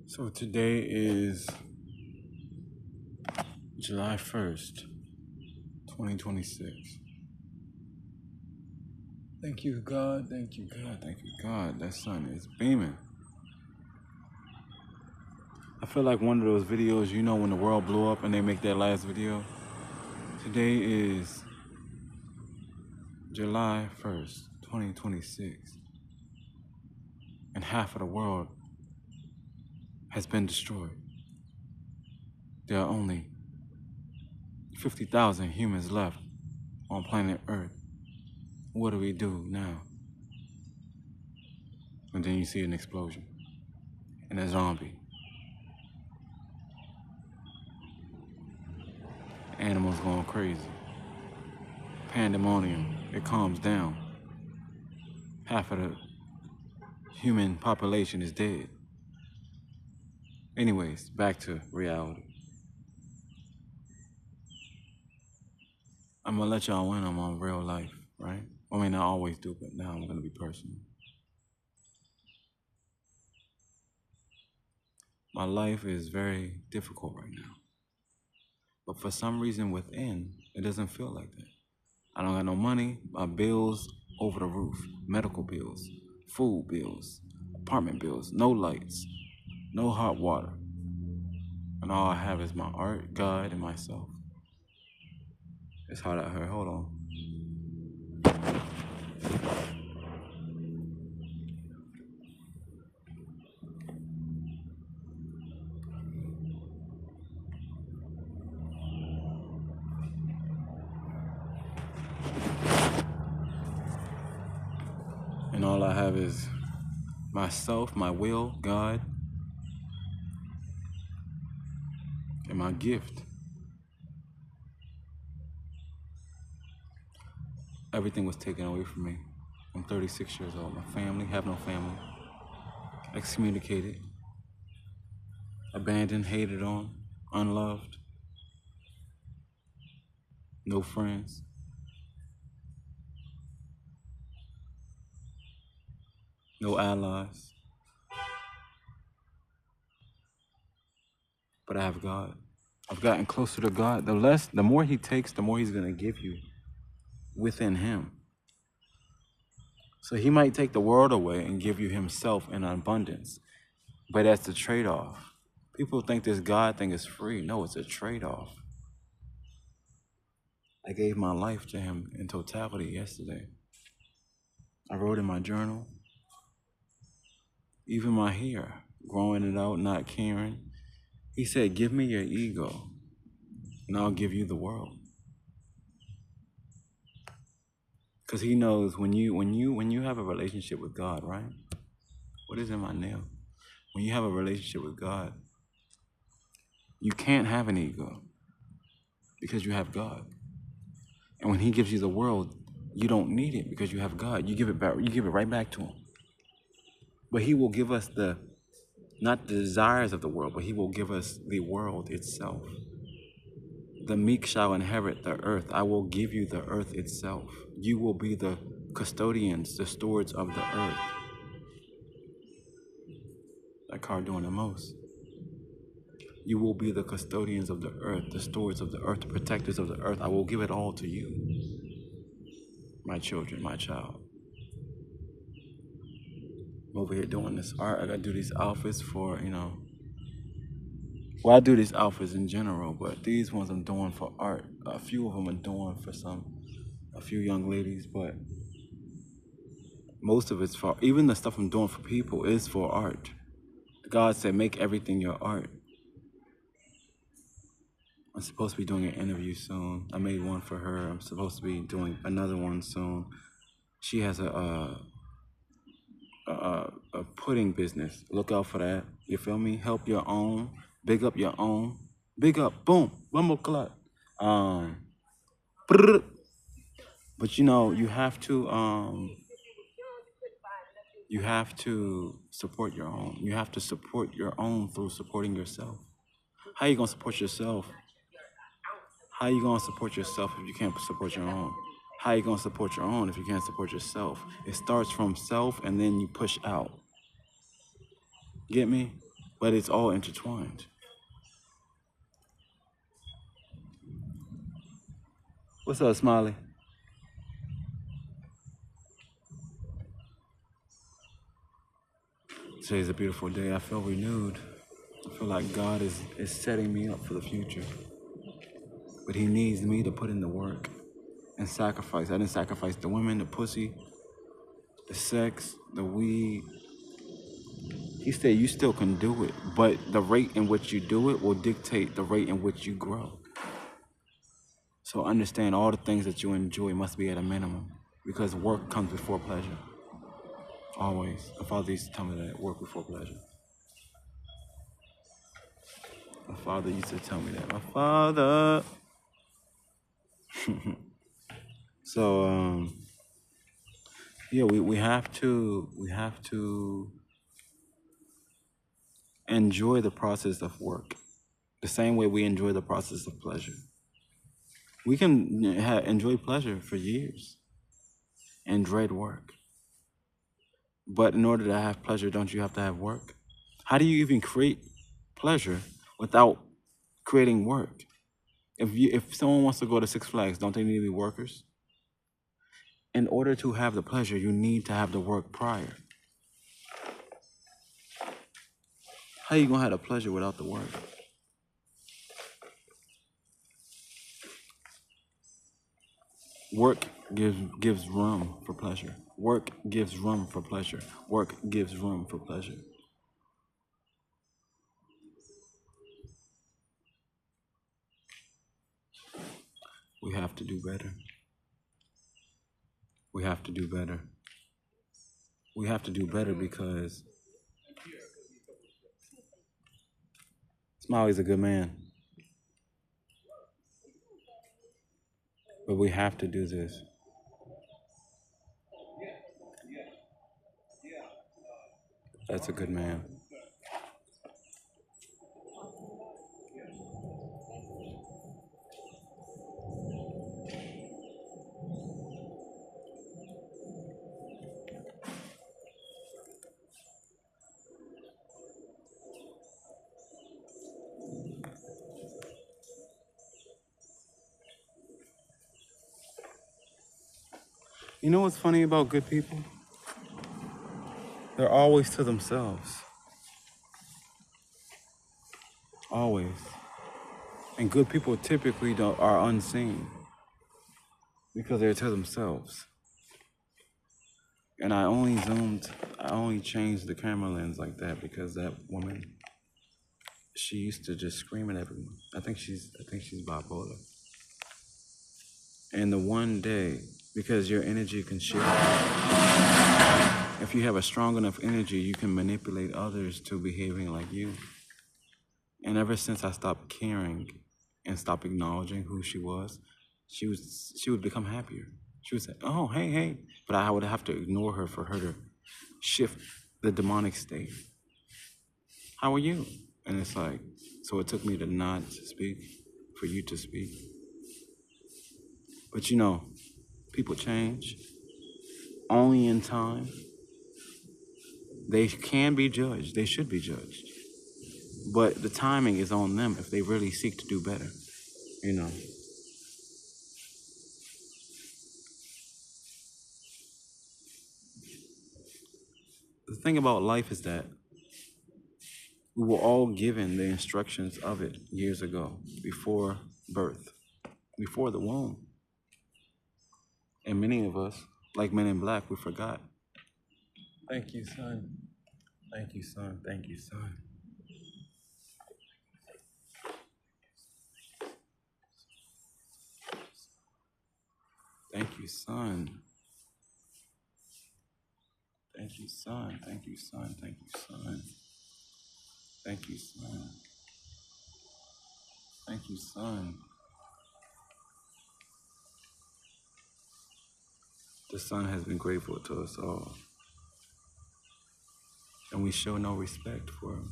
So today is July 1st, 2026. Thank you, God. Thank you, God. Thank you, God. That sun is beaming. I feel like one of those videos, when the world blew up and they make that last video. Today is July 1st, 2026. And half of the world has been destroyed. There are only 50,000 humans left on planet Earth. What do we do now? And then you see an explosion and a zombie. Animals going crazy. Pandemonium. It calms down. Half of the human population is dead. Anyways, back to reality. I'm gonna let y'all in on my real life, right? I mean, I always do, but now I'm gonna be personal. My life is very difficult right now. But for some reason within, it doesn't feel like that. I don't got no money, my bills over the roof, medical bills, food bills, apartment bills, no lights, no hot water. And all I have is my art, God, and myself. It's hot out here, hold on. And all I have is myself, my will, God, and my gift. Everything was taken away from me. I'm 36 years old. My family, have no family. Excommunicated. Abandoned, hated on, unloved. No friends. No allies. But I have God. I've gotten closer to God. The more he takes, the more he's gonna give you within him. So he might take the world away and give you himself in abundance. But that's the trade-off. People think this God thing is free. No, it's a trade-off. I gave my life to him in totality yesterday. I wrote in my journal, even my hair, growing it out, not caring. He said, give me your ego and I'll give you the world. Because he knows when you have a relationship with God, right? What is in my nail? When you have a relationship with God, you can't have an ego because you have God. And when he gives you the world, you don't need it because you have God. You give it back, you give it right back to him. But he will give us not the desires of the world, but he will give us the world itself. The meek shall inherit the earth. I will give you the earth itself. You will be the custodians, the stewards of the earth. That card doing the most. You will be the custodians of the earth, the stewards of the earth, the protectors of the earth. I will give it all to you, my children, my child. I'm over here doing this art. I gotta do these outfits for, well, I do these outfits in general, but these ones I'm doing for art. A few of them I'm doing for a few young ladies, but most of it's for, even the stuff I'm doing for people is for art. God said, make everything your art. I'm supposed to be doing an interview soon. I made one for her. I'm supposed to be doing another one soon. She has a pudding business. Look out for that. You feel me? Help your own. Big up your own. Big up. Boom. Rumble clock. But you have to support your own. You have to support your own through supporting yourself. How you gonna support yourself? How you gonna support yourself if you can't support your own? How you gonna support your own if you can't support yourself? It starts from self and then you push out. Get me? but it's all intertwined. What's up, Smiley? Today's a beautiful day. I feel renewed. I feel like God is setting me up for the future. But he needs me to put in the work and sacrifice. I didn't sacrifice the women, the pussy, the sex, the weed. He said you still can do it, but the rate in which you do it will dictate the rate in which you grow. So understand all the things that you enjoy must be at a minimum, because work comes before pleasure. Always. My father used to tell me that, work before pleasure. My father used to tell me that. My father. So yeah, we have to enjoy the process of work the same way we enjoy the process of pleasure. We can enjoy pleasure for years and dread work. But in order to have pleasure, don't you have to have work? How do you even create pleasure without creating work? If someone wants to go to Six Flags, don't they need to be workers? In order to have the pleasure, you need to have the work prior. How you gonna have the pleasure without the work? Work gives room for pleasure. Work gives room for pleasure. Work gives room for pleasure. We have to do better. We have to do better. We have to do better because Smiley's a good man. But we have to do this. That's a good man. You know what's funny about good people? They're always to themselves. Always. And good people typically are unseen because they're to themselves. And I only changed the camera lens like that because that woman, she used to just scream at everyone. I think she's bipolar. And the one day, because your energy can shift, if you have a strong enough energy, you can manipulate others to behaving like you. And ever since I stopped caring and stopped acknowledging who she would become happier. She would say, oh, hey. But I would have to ignore her for her to shift the demonic state. How are you? And it's like, so it took me to not speak, for you to speak. But you know, people change. Only in time. They can be judged. They should be judged. But the timing is on them if they really seek to do better, you know. The thing about life is that we were all given the instructions of it years ago, before birth, before the womb. And many of us, like Men in Black, we forgot. Thank you, son. Thank you, son. Thank you, son. Thank you, son. Thank you, son. Thank you, son. Thank you, son. Thank you, son. Thank you, son. The son has been grateful to us all. And we show no respect for him.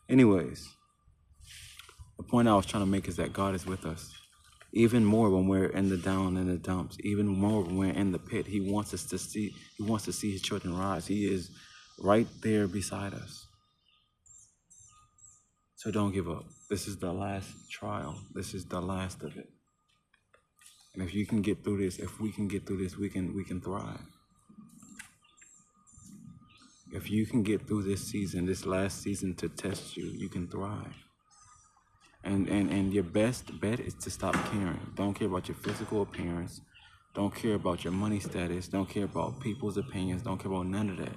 Anyways, the point I was trying to make is that God is with us. Even more when we're in the down and the dumps. Even more when we're in the pit. He wants to see his children rise. He is right there beside us. So don't give up. This is the last trial. This is the last of it. And if you can get through this, if we can get through this, we can thrive. If you can get through this season, this last season to test you, you can thrive. And your best bet is to stop caring. Don't care about your physical appearance. Don't care about your money status. Don't care about people's opinions. Don't care about none of that.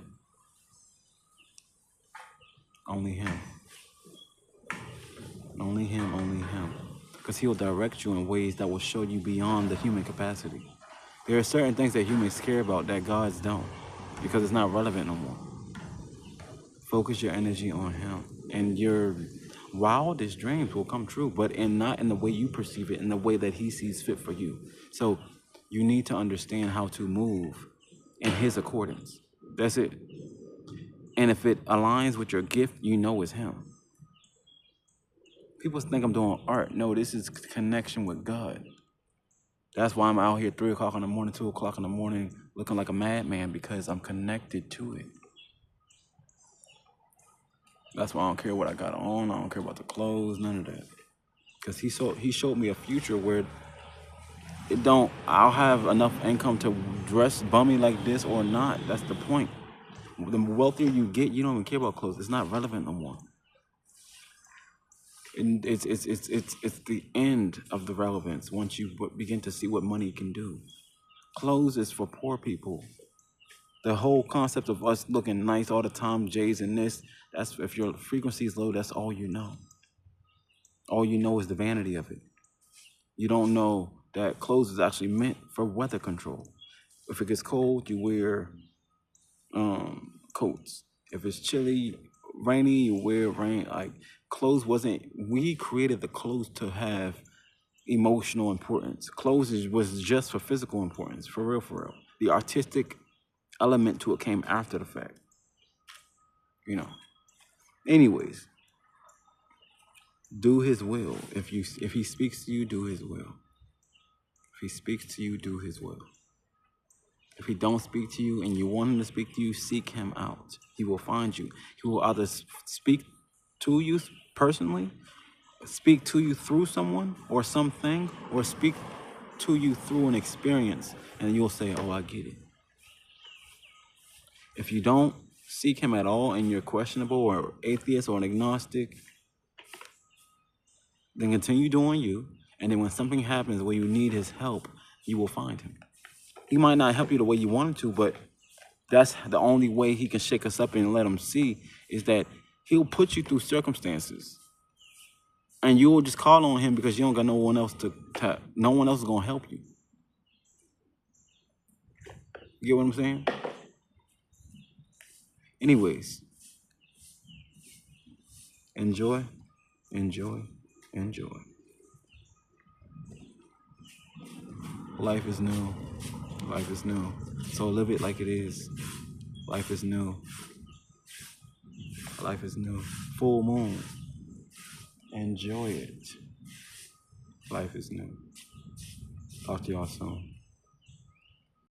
Only him. Only him, only him. Because he'll direct you in ways that will show you beyond the human capacity. There are certain things that humans care about that gods don't, because it's not relevant no more. Focus your energy on him, and your wildest dreams will come true, but not in the way you perceive it, in the way that he sees fit for you. So you need to understand how to move in his accordance. That's it. And if it aligns with your gift, you know it's him. People think I'm doing art. No, this is connection with God. That's why I'm out here 3 o'clock in the morning, 2 o'clock in the morning, looking like a madman, because I'm connected to it. That's why I don't care what I got on. I don't care about the clothes, none of that. Because he showed me a future where I'll have enough income to dress bummy like this or not. That's the point. The wealthier you get, you don't even care about clothes. It's not relevant no more. And it's the end of the relevance once you begin to see what money can do. Clothes is for poor people. The whole concept of us looking nice all the time, J's and this, that's if your frequency is low, that's all you know. All you know is the vanity of it. You don't know that clothes is actually meant for weather control. If it gets cold, you wear coats. If it's chilly, rainy, you wear rain. Like, clothes we created the clothes to have emotional importance. Clothes was just for physical importance, for real, for real. The artistic element to it came after the fact. Anyways, do his will. If he speaks to you, do his will. If he speaks to you, do his will. If he don't speak to you and you want him to speak to you, seek him out. He will find you. He will either speak to you personally, speak to you through someone or something, or speak to you through an experience, and you'll say, oh, I get it. If you don't seek him at all and you're questionable or atheist or an agnostic, then continue doing you, and then when something happens where you need his help, you will find him. He might not help you the way you want him to, but that's the only way he can shake us up and let him see, is that he'll put you through circumstances. And you'll just call on him because you don't got no one else no one else is going to help you. You get what I'm saying? Anyways, enjoy, enjoy, enjoy. Life is new. Life is new. So live it like it is. Life is new. Life is new. Full moon. Enjoy it. Life is new. Talk to y'all soon.